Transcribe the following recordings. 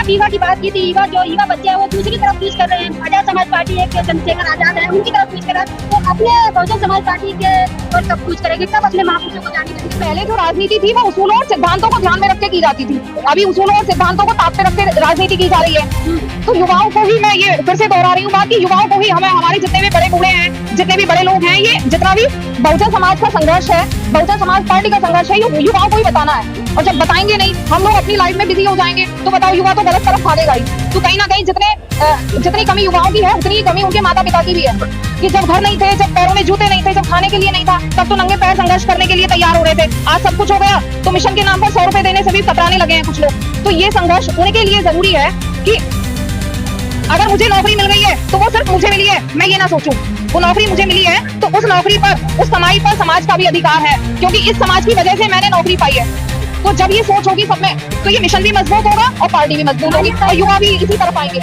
आप युवा की बात की थी, युवा जो युवा बच्चे हैं वो दूसरी तरफ कूच कर रहे हैं। आजाद समाज पार्टी एक चंद्रशेखर आजाद है, उनकी तरफ कूच कर रहा है, तो अपने बहुजन समाज पार्टी के और कब कूच करेंगे, कब अपने महापुरुषों को जाने देंगे? पहले जो राजनीति थी वो उसूलों और सिद्धांतों को ध्यान में रख के की जाती थी, अभी उसूलों और सिद्धांतों को ताक पे रख के राजनीति की जा रही है। तो युवाओं को ही मैं ये फिर से दोहरा रही हूँ बात कि युवाओं को ही हमें, हमारे जितने भी बड़े बूढ़े हैं, जितने भी बड़े लोग हैं, ये जितना भी बहुजन समाज का संघर्ष है, बहुजन समाज पार्टी का संघर्ष है, ये युवाओं को ही बताना है। और जब बताएंगे नहीं, हम लोग अपनी लाइफ में बिजी हो जाएंगे, तो बताओ युवा तो गलत तरफ भागेगा ही। तो कहीं ना कहीं जितनी कमी युवाओं की है, उतनी ही कमी उनके माता पिता की भी है कि जब घर नहीं थे, जब पैरों में जूते नहीं थे, जब खाने के लिए नहीं था, तब तो नंगे पैर संघर्ष करने के लिए तैयार हो रहे थे। आज सब कुछ हो गया तो मिशन के नाम पर 100 रुपए देने से भी कतराने लगे हैं कुछ लोग। तो ये संघर्ष उनके लिए जरूरी है कि अगर मुझे नौकरी मिल गई है तो वो सिर्फ मुझे मिली है, मैं ये ना सोचूं वो नौकरी मुझे मिली है तो उस नौकरी पर, उस कमाई पर समाज का भी अधिकार है, क्योंकि इस समाज की वजह से मैंने नौकरी पाई है। तो जब ये सोच होगी सब में, तो ये मिशन भी मजबूत होगा और पार्टी भी मजबूत होगी और युवा भी इसी तरफ आएंगे।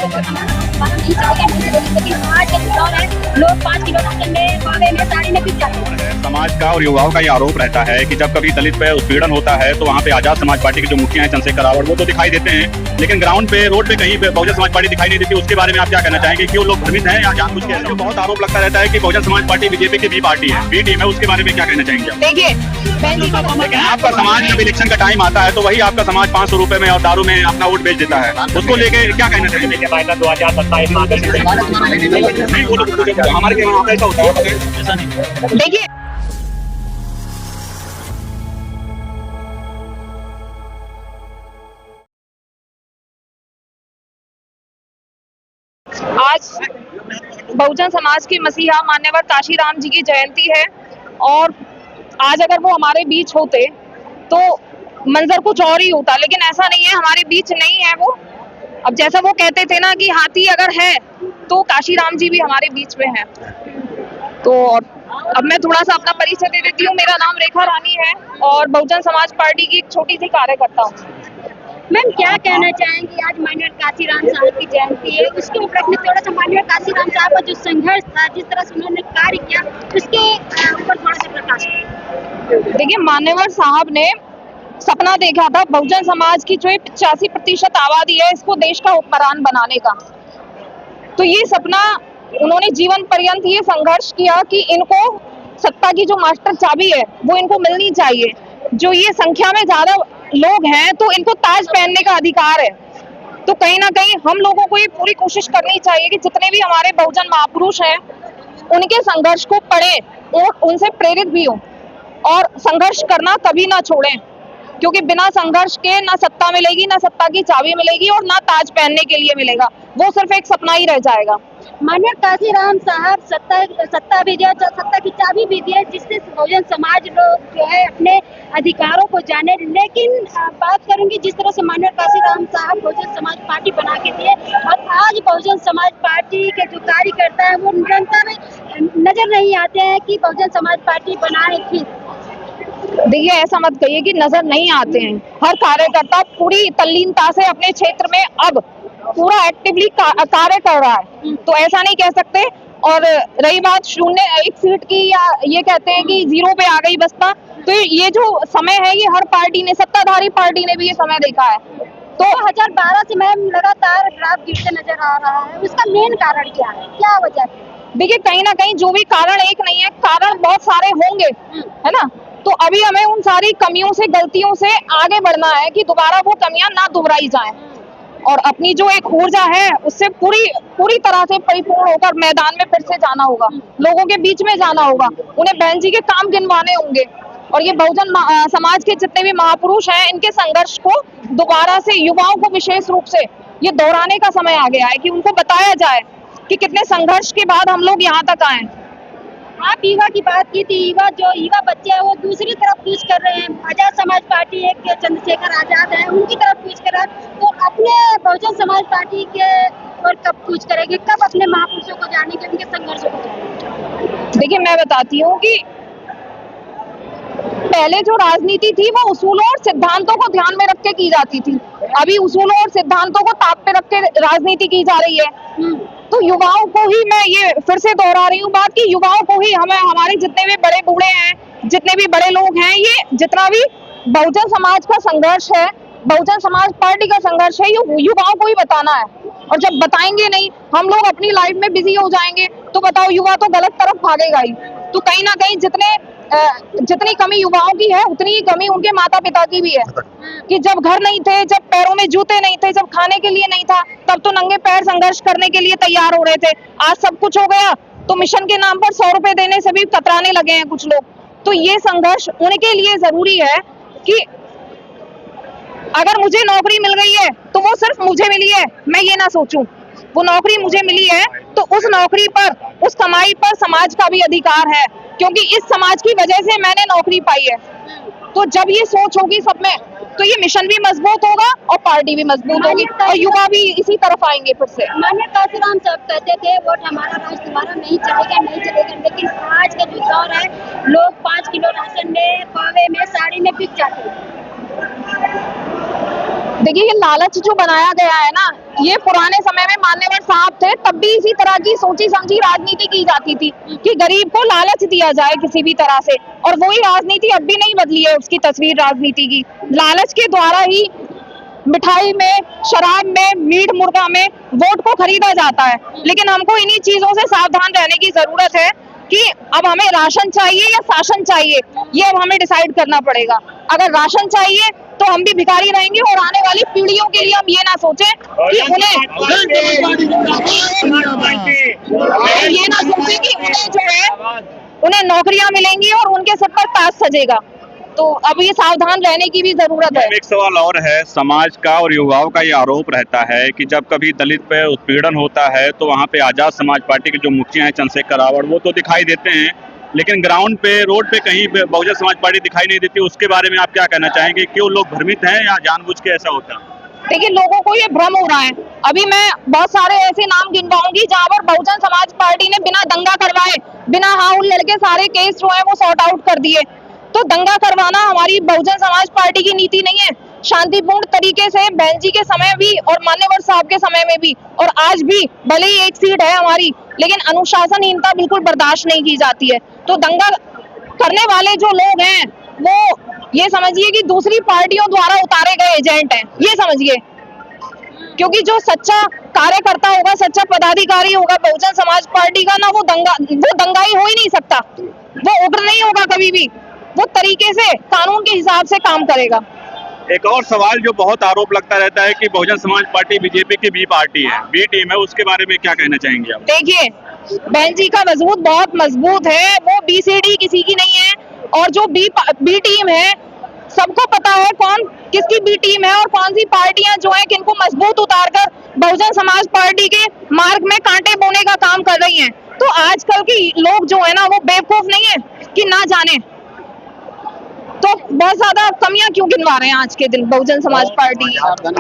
लोग 5 किलो में साड़ी में पिट जाते हैं। समाज का और युवाओं का ये आरोप रहता है कि जब कभी दलित पे उत्पीड़न होता है तो वहाँ पे आजाद समाज पार्टी के जो मुखिया हैं चंद्रशेखर रावत, वो तो दिखाई देते हैं, लेकिन ग्राउंड पे, रोड पे कहीं पे बहुजन समाज पार्टी दिखाई नहीं देती। उसके बारे में आप क्या कहना चाहेंगे कि वो लोग भ्रमित हैं या जानबूझ के? ऐसा बहुत आरोप लगता रहता है कि बहुजन समाज पार्टी बीजेपी की बी पार्टी है, बी टीम है, उसके बारे में क्या कहना चाहेंगे? देखिए, आपका समाज जब इलेक्शन का टाइम आता है तो वही आपका समाज 500 रुपए में और दारू में अपना वोट बेच देता है, उसको लेके क्या कहना चाहेंगे? 2027 हमारे यहाँ ऐसा होता है। देखिए, आज बहुजन समाज के मसीहा मान्यवर काशीराम जी की जयंती है और आज अगर वो हमारे बीच होते तो मंजर कुछ और ही होता, लेकिन ऐसा नहीं है, हमारे बीच नहीं है वो। अब जैसा वो कहते थे ना कि हाथी अगर है तो काशीराम जी भी हमारे बीच में है। तो अब मैं थोड़ा सा अपना परिचय दे देती हूँ। मेरा नाम रेखा रानी है और बहुजन समाज पार्टी की एक छोटी सी कार्यकर्ता हूँ। मैम, क्या कहना चाहेंगे, आज माननीय काशीराम साहब की जयंती है, उसके उपलक्ष्य में थोड़ा सा माननीय काशीराम साहब का जो संघर्ष था, जिस तरह से उन्होंने कार्य किया, उसके ऊपर थोड़ा सा प्रकाश करें। देखिए, मान्यवर साहब ने सपना देखा था बहुजन समाज की जो 85% आबादी है, इसको देश का हुक्मरान बनाने का। तो ये सपना उन्होंने जीवन पर्यंत ये संघर्ष किया कि इनको सत्ता की जो मास्टर चाबी है वो इनको मिलनी चाहिए। जो ये संख्या में ज्यादा लोग हैं तो इनको ताज पहनने का अधिकार है। तो कहीं ना कहीं हम लोगों को ये पूरी कोशिश करनी चाहिए कि जितने भी हमारे बहुजन महापुरुष हैं उनके संघर्ष को पढ़ें और उनसे प्रेरित भी हो और संघर्ष करना कभी ना छोड़ें, क्योंकि बिना संघर्ष के ना सत्ता मिलेगी, ना सत्ता की चाबी मिलेगी और ना ताज पहनने के लिए मिलेगा, वो सिर्फ एक सपना ही रह जाएगा। माननीय काशीराम साहब सत्ता भी दिया, सत्ता की चाबी भी दिया, जिससे बहुजन समाज लोग जो है अपने अधिकारों को जाने। लेकिन बात करूंगी जिस तरह से माननीय काशीराम साहब बहुजन समाज पार्टी बना के दिए और आज बहुजन समाज पार्टी के जो कार्यकर्ता है वो निरंतर नजर नहीं आते हैं कि बहुजन समाज पार्टी बनाए थी। देखिए, ऐसा मत कहिए कि नजर नहीं आते हैं। हर कार्यकर्ता पूरी तल्लीनता से अपने क्षेत्र में अब पूरा एक्टिवली कार्य कर रहा है, तो ऐसा नहीं कह सकते। और रही बात 0-1 सीट की, या ये कहते हैं कि 0 पे आ गई बसपा, तो ये जो समय है ये हर पार्टी ने, सत्ताधारी पार्टी ने भी ये समय देखा है। तो 2012 से मैम लगातार ग्राफ गिरते नजर आ रहा है, उसका मेन कारण क्या है, क्या वजह है? देखिए, कहीं ना कहीं जो भी कारण एक नहीं है, कारण बहुत सारे होंगे, है ना। तो अभी हमें उन सारी कमियों से, गलतियों से आगे बढ़ना है कि दोबारा वो कमियां ना दोहराई जाएं और अपनी जो एक ऊर्जा है उससे पूरी तरह से परिपूर्ण होकर मैदान में फिर से जाना होगा, लोगों के बीच में जाना होगा, उन्हें बहन जी के काम गिनवाने होंगे। और ये बहुजन समाज के जितने भी महापुरुष हैं, इनके संघर्ष को दोबारा से युवाओं को विशेष रूप से ये दोहराने का समय आ गया है कि उनको बताया जाए कि कितने संघर्ष के बाद हम लोग यहाँ तक आए। आप युवा की बात की थी, युवा बच्चे हैं वो दूसरी तरफ कूच कर रहे हैं। आजाद समाज पार्टी एक चंद्रशेखर आजाद है, उनकी तरफ कूच कर रहा है, तो अपने बहुजन समाज पार्टी के और कब कूच करेंगे, कब अपने महापुरुषों को जानेंगे, उनके संघर्ष को जानेंगे? देखिए, मैं बताती हूँ कि पहले जो राजनीति थी वो उसूलों और सिद्धांतों को ध्यान में रख के की जाती थी, अभी उसूलों और सिद्धांतों को ताक पे रख के राजनीति की जा रही है। तो युवाओं को ही मैं ये फिर से दोहरा रही हूँ बात कि युवाओं को ही हमें, हमारे जितने भी बड़े बूढ़े हैं, जितने भी बड़े लोग हैं, ये जितना भी बहुजन समाज का संघर्ष है बहुजन समाज पार्टी का संघर्ष है ये युवाओं को ही बताना है, और जब बताएंगे नहीं, हम लोग अपनी लाइफ में बिजी हो जाएंगे, तो बताओ युवा तो गलत तरफ भागेगा ही। तो कहीं ना कहीं जितनी कमी युवाओं की है उतनी ही कमी उनके माता पिता की भी है, कि जब घर नहीं थे, जब पैरों में जूते नहीं थे, जब खाने के लिए नहीं था, तब तो नंगे पैर संघर्ष करने के लिए तैयार हो रहे थे। आज सब कुछ हो गया तो मिशन के नाम पर 100 रुपए देने से भी कतराने लगे हैं कुछ लोग। तो ये संघर्ष उनके लिए जरूरी है कि अगर मुझे नौकरी मिल गई है तो वो सिर्फ मुझे मिली है, मैं ये ना सोचूं। वो नौकरी मुझे मिली है तो उस नौकरी पर, उस कमाई पर समाज का भी अधिकार है, क्योंकि इस समाज की वजह से मैंने नौकरी पाई है। तो जब ये सोच होगी सब में, तो ये मिशन भी मजबूत होगा और पार्टी भी मजबूत होगी और युवा भी इसी तरफ आएंगे फिर से। माननीय काशीराम साहब कहते थे वोट हमारा, राज तुम्हारा, नहीं चलेगा, लेकिन आज का जो दौर है, लोग 5 किलो राशन में, पावे में, साड़ी में बिक जाते हैं। देखिए ये लालच जो बनाया गया है ना, ये पुराने समय में मान्यवर साहब थे तब भी इसी तरह की सोची समझी राजनीति की जाती थी कि गरीब को लालच दिया जाए किसी भी तरह से, और वही राजनीति अब भी नहीं बदली है उसकी तस्वीर राजनीति की। लालच के द्वारा ही मिठाई में, शराब में, मीट मुर्गा में वोट को खरीदा जाता है। लेकिन हमको इन्हीं चीजों से सावधान रहने की जरूरत है कि अब हमें राशन चाहिए या शासन चाहिए, ये अब हमें डिसाइड करना पड़ेगा। अगर राशन चाहिए तो हम भी भिखारी रहेंगे, और आने वाली पीढ़ियों के लिए हम ये ना सोचें कि उन्हें नौकरियां मिलेंगी और उनके सिर पर ताज सजेगा। तो अब ये सावधान रहने की भी जरूरत है। एक सवाल और है, समाज का और युवाओं का ये आरोप रहता है कि जब कभी दलित पे उत्पीड़न होता है तो वहाँ पे आजाद समाज पार्टी के जो मुखिया हैं चंद्रशेखर रावत, वो तो दिखाई देते हैं, लेकिन ग्राउंड पे, रोड पे कहीं बहुजन समाज पार्टी दिखाई नहीं देती। उसके बारे में आप क्या कहना चाहेंगे? क्यों लोग भ्रमित हैं या जानबूझ के ऐसा होता है? देखिए लोगों को ये भ्रम हो रहा है। अभी मैं बहुत सारे ऐसे नाम गिनवाऊंगी जहाँ पर बहुजन समाज पार्टी ने बिना दंगा करवाए, बिना हाँ उल्लड़ के सारे केस जो है वो सॉर्ट आउट कर दिए। तो दंगा करवाना हमारी बहुजन समाज पार्टी की नीति नहीं है। शांतिपूर्ण तरीके से बहन जी के समय भी और मान्यवर साहब के समय में भी और आज भी, भले ही एक सीट है हमारी, लेकिन अनुशासनहीनता बिल्कुल बर्दाश्त नहीं की जाती है। तो दंगा करने वाले जो लोग हैं वो ये समझिए कि दूसरी पार्टियों द्वारा उतारे गए एजेंट हैं, ये समझिए। क्योंकि जो सच्चा कार्यकर्ता होगा, सच्चा पदाधिकारी होगा बहुजन समाज पार्टी का ना, वो दंगाई हो ही नहीं सकता, वो उग्र नहीं होगा कभी भी, वो तरीके से कानून के हिसाब से काम करेगा। एक और सवाल जो बहुत आरोप लगता रहता है कि बहुजन समाज पार्टी बीजेपी की बी पार्टी है, बी टीम है, उसके बारे में क्या कहना चाहेंगे आप? देखिए बहन जी का वजूद बहुत मजबूत है, वो बीसीडी किसी की नहीं है, और जो बी टीम है सबको पता है कौन किसकी बी टीम है और कौन सी पार्टियां जो है किनको मजबूत उतारकर बहुजन समाज पार्टी के मार्ग में कांटे बोने का काम कर रही हैं। तो आजकल के लोग जो है ना वो बेवकूफ नहीं है कि ना जाने। तो बहुत ज्यादा कमियां क्यों गिनवा रहे हैं आज के दिन बहुजन समाज पार्टी?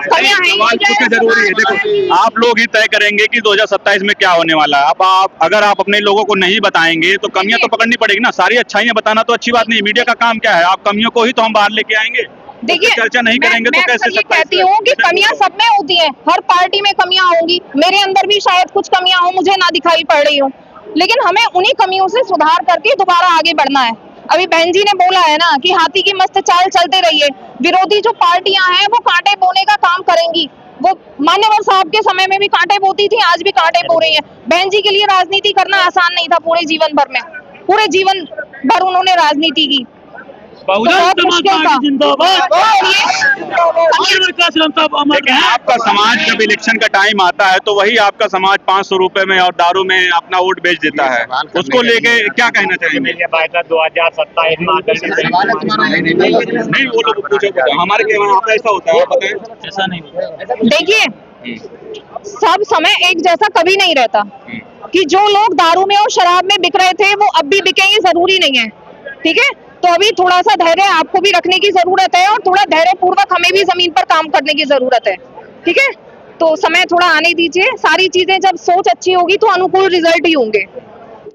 कमियां हैं जरूरी है। देखो आप लोग ही तय करेंगे कि 2027 में क्या होने वाला है। अब आप अगर आप अपने लोगों को नहीं बताएंगे तो कमियां तो पकड़नी पड़ेगी ना। सारी अच्छाइयां बताना तो अच्छी बात नहीं, मीडिया का काम क्या है? आप कमियों को ही तो हम बाहर लेके आएंगे। देखिए चर्चा नहीं करेंगे तो कैसे? ये कहती हूँ कि कमियां सब में होती हैं, हर पार्टी में कमियां होंगी, मेरे अंदर भी शायद कुछ कमियां हो, मुझे ना दिखाई पड़ रही हो, लेकिन हमें उन्हीं कमियों से सुधार करके दोबारा आगे बढ़ना है। अभी बहन जी ने बोला है ना कि हाथी की मस्त चाल चलते रहिए। विरोधी जो पार्टियां हैं वो कांटे बोने का काम करेंगी। वो मान्यवर साहब के समय में भी कांटे बोती थी, आज भी कांटे बो रही हैं। बहन जी के लिए राजनीति करना आसान नहीं था, पूरे जीवन भर में, पूरे जीवन भर उन्होंने राजनीति की। आपका समाज जब इलेक्शन का टाइम आता है तो वही आपका समाज 500 रुपए में और दारू में अपना वोट बेच देता है, उसको लेके क्या कहना चाहेंगे? 2027 नहीं वो लोग पूछो, हमारे यहाँ पे ऐसा होता है, बताएं। ऐसा नहीं होता। देखिए सब समय एक जैसा कभी नहीं रहता, कि जो लोग दारू में और शराब में बिक रहे थे वो अब भी बिकेंगे जरूरी नहीं है, ठीक है? तो अभी थोड़ा सा धैर्य आपको भी रखने की जरूरत है और थोड़ा धैर्य पूर्वक हमें भी जमीन पर काम करने की जरूरत है, ठीक है? तो समय थोड़ा आने दीजिए, सारी चीजें जब सोच अच्छी होगी तो अनुकूल रिजल्ट ही होंगे।